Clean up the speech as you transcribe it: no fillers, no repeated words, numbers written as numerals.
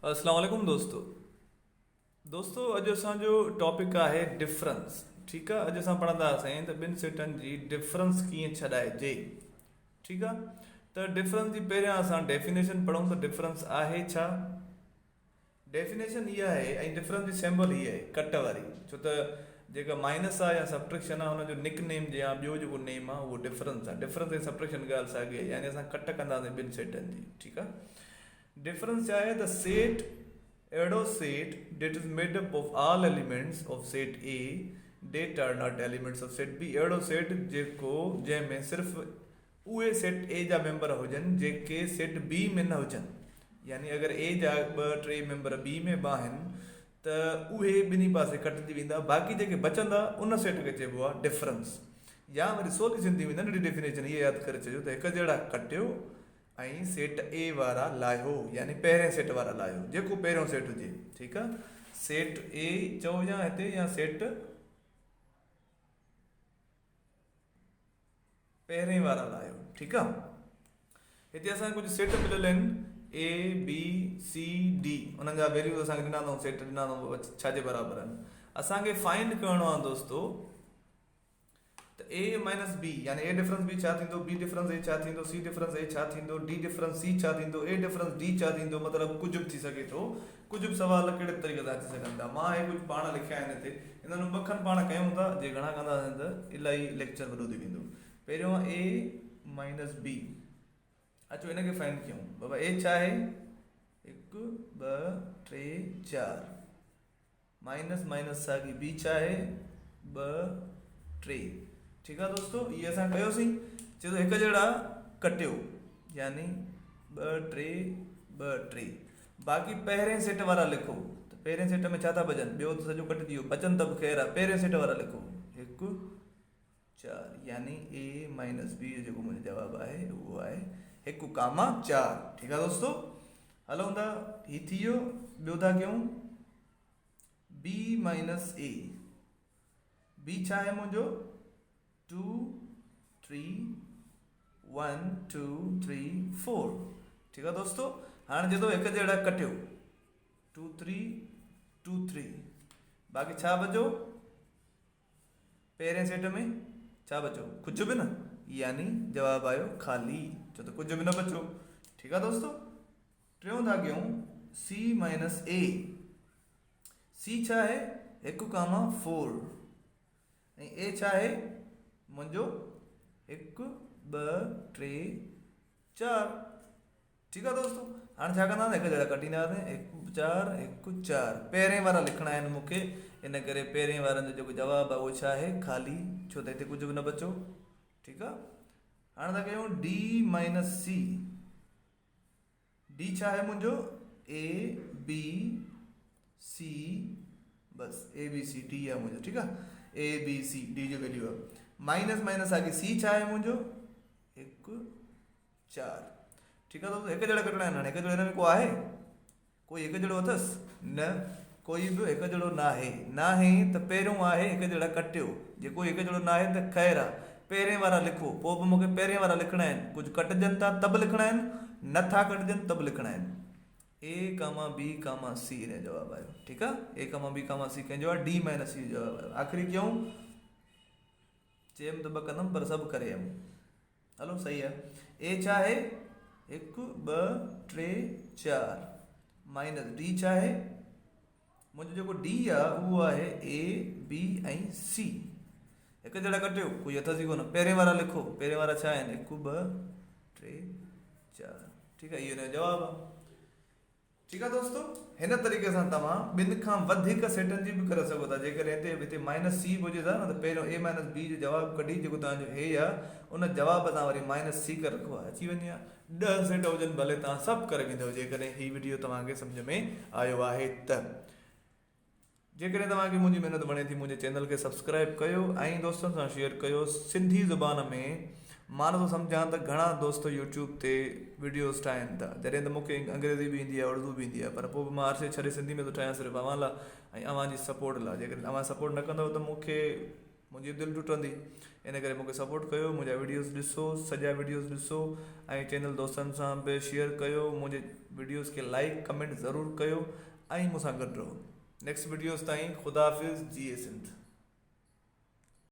अस्सलाम वालेकुम दोस्तों। अॼु असांजो टॉपिक आहे डिफरेंस। ठीकु आहे, अॼु असां पढ़ंदासीं त ॿिनि सेटनि जी डिफरेंस कीअं छॾाइजे। ठीकु आहे, त डिफरेंस जी पहिरियां असां डेफिनेशन पढ़ूं त डिफरेंस आहे छा। डेफिनेशन इहा आहे ऐं डिफरेंस जी सिंबल हीअ आहे कट वारी, छो त जेका माइनस आहे या सब्ट्रैक्शन आहे हुनजो निक नेम या ॿियो जेको नेम आहे उहो डिफरेंस आहे। डिफरेंस ऐं सब्ट्रैक्शन ॻाल्हि साॻी आहे, यानी असां कट कंदासीं ॿिनि सेटनि जी। ठीकु आहे, डिफरेंस छा आहे त सेट अहिड़ो set that is made up of all elements of set A that are not elements of set B. अहिड़ो सेट जेको जंहिंमें सिर्फ़ु उहे सेट ए जा मेंबर हुजनि जेके सेट बी में न हुजनि। यानी अगरि ए जा 2-3 मेंबर बी में बि आहिनि त उहे ॿिन्ही पासे कटिजी वेंदा, बाक़ी जेके बचंदा उन सेट खे चइबो आहे डिफरेंस। या वरी सवली सिंधी में नंढी डेफिनेशन इहा यादि करे छॾियो त हिकु जहिड़ा कटियो ऐं सेट ए वारा लाहियो, यानी पहिरें सेट वारा लाहियो, जेको पहिरियों सेट हुजे। ठीकु आहे, सेट ए चओ या हिते, या सेट पहिरें वारा लाहियो। ठीकु आहे, हिते असांखे कुझु सेट मिलियल आहिनि ए बी सी डी, उन्हनि जा वैल्यूज़ असांखे ॾिना अथऊं, सेट ॾिना अथऊं छाजे बराबरि आहिनि। असांखे फाइंड करिणो आहे दोस्तो त ए माइनस बी, यानी ए डिफरेंस बी छा थींदो, बी डिफरेंस ए छा थींदो, सी डिफरेंस ए छा थींदो, डी डिफरेंस सी छा थींदो, ए डिफरेंस डी छा थींदो। मतिलबु कुझु बि थी सघे थो, कुझु बि सुवाल कहिड़े तरीक़े सां अची सघनि था। मां हे कुझु पाण लिखिया आहिनि हिते, हिननि ॿ खनि पाण कयूं था, जे घणा कंदासीं त इलाही लेक्चर वॾो थी वेंदो। पहिरियों ए माइनस बी, अचो हिनखे फाइंड कयूं। बाबा ए छा आहे, 1 2 3 4, माइनस माइनस साॻी बी छा आहे 2 3। ठीकु आहे दोस्तो, इहे असां कयोसीं। चए थो हिकु जहिड़ा कटियो, यानी 2 3 2 3, बाक़ी पहिरें सेट वारा लिखो। त पहिरें सेट में छा था बचनि, ॿियो त सॼो कटिजी वियो, बचनि त बि ख़ैरु आहे। पहिरें सेट वारा लिखो 1 4, यानी ए माइनस बी जो जेको मुंहिंजो जवाबु आहे उहो आहे 1,4। ठीकु आहे दोस्तो, हलूं था, हीउ थी वियो। ॿियो था कयूं बी माइनस ए, बी छा आहे मुंहिंजो 2 3 1 2 3 4। ठीकु आहे दोस्तो, हाणे चए थो हिकु जहिड़ा कटियो 2 3 2 3, बाक़ी छा बचो पहिरें सेट में, छा बचो, कुझु बि न, यानी जवाबु आयो ख़ाली, छो त कुझु बि न बचो। ठीकु आहे दोस्तो, टियों था कयूं सी माइनस ए, सी छा आहे 1,4 ऐं ए छा आहे मुंहिंजो 1 2 3 4। ठीकु आहे दोस्तो, हाणे छा कंदासीं, हिकु जहिड़ा कटींदासीं 1 4 1 4, पहिरें वारा लिखणा आहिनि मूंखे, इन करे पहिरें वारनि जो जेको जवाबु आहे उहो छा आहे ख़ाली, छो त हिते कुझु बि न बचो। ठीकु आहे, हाणे था कयूं डी माइनस सी, डी छा आहे मुंहिंजो ए बी सी, बसि ए बी सी डी आहे मुंहिंजो। ठीकु आहे, ए बी सी डी जो वैल्यू आहे, माइनस माइनस आगे सी छा आहे मुंहिंजो 1 4। ठीकु आहे दोस्तो, हिकु जहिड़ा कटणा आहिनि। हाणे हिकु जहिड़े में को आहे, कोई हिकु जहिड़ो अथसि न, कोई बि हिकु जहिड़ो न आहे त पहिरियों आहे हिकु जहिड़ा कटियो, जेको हिकु जहिड़ो न आहे त ख़ैरु आहे, पहिरें वारा लिखो। पोइ बि मूंखे पहिरें वारा लिखणा आहिनि, कुझु कटिजनि था त बि लिखणा आहिनि, नथा कटिजनि त बि लिखणा आहिनि। ए कामा बी कामा सी हिन जो जवाबु आयो। ठीकु आहे, ए कामा बी कामा सी कंहिंजो आहे, डी माइनस सी जो जवाबु आयो। आख़िरी कयूं, चयमि त ॿ कंदुमि पर सभु करे आयुमि, हलो सही आहे। ए छा आहे 1 2 3 4, माइनस डी छा आहे मुंहिंजो जेको डी आहे उहो आहे ए बी ऐं सी। हिकु जहिड़ा कटियो, कोई अथसि ई कोन, पहिरें वारा लिखो, पहिरें वारा छा आहिनि 1 2 3 4। ठीकु आहे, इहो हिन जो जवाबु आहे। ठीकु आहे दोस्तो, हिन तरीक़े सां तव्हां ॿिनि खां वधीक सेटनि जी बि करे सघो था। जेकॾहिं हिते माइनस सी बि हुजे था न, त पहिरियों ए माइनस बी जो जवाबु कढी, जेको तव्हांजो हे आहे उन जवाब सां वरी माइनस सी करे रखो आहे, अची वञे हा। 10 सेट हुजनि भले, तव्हां सभु करे वेंदव जेकॾहिं हीउ वीडियो तव्हांखे सम्झ में आयो आहे त। जेकॾहिं तव्हांखे मुंहिंजी महिनत वणे थी, मुंहिंजे चैनल खे सब्सक्राइब कयो ऐं दोस्तनि सां शेयर कयो। सिंधी ज़ुबान में मां नथो सम्झां त घणा दोस्त यूट्यूब ते वीडियोस ठाहिनि था, जॾहिं त मूंखे अंग्रेज़ी बि ईंदी आहे, उर्दू बि ईंदी आहे, पर पोइ बि मां हर शइ छॾे सिंधी में थो ठाहियां, सिर्फ़ु अव्हां लाइ ऐं अव्हांजी सपोर्ट लाइ। जेकॾहिं तव्हां सपोर्ट न कंदव त मूंखे मुंहिंजी दिलि टुटंदी। इन करे मूंखे सपोर्ट कयो, मुंहिंजा वीडियोस ॾिसो, सॼा वीडियोस ॾिसो ऐं चैनल दोस्तनि सां बि शेयर कयो, मुंहिंजे वीडियोस खे लाइक कमेंट ज़रूरु कयो ऐं मूंसां गॾु रहो। नेक्स्ट वीडियोस ताईं ख़ुदा हाफ़िज़, जी सिंध।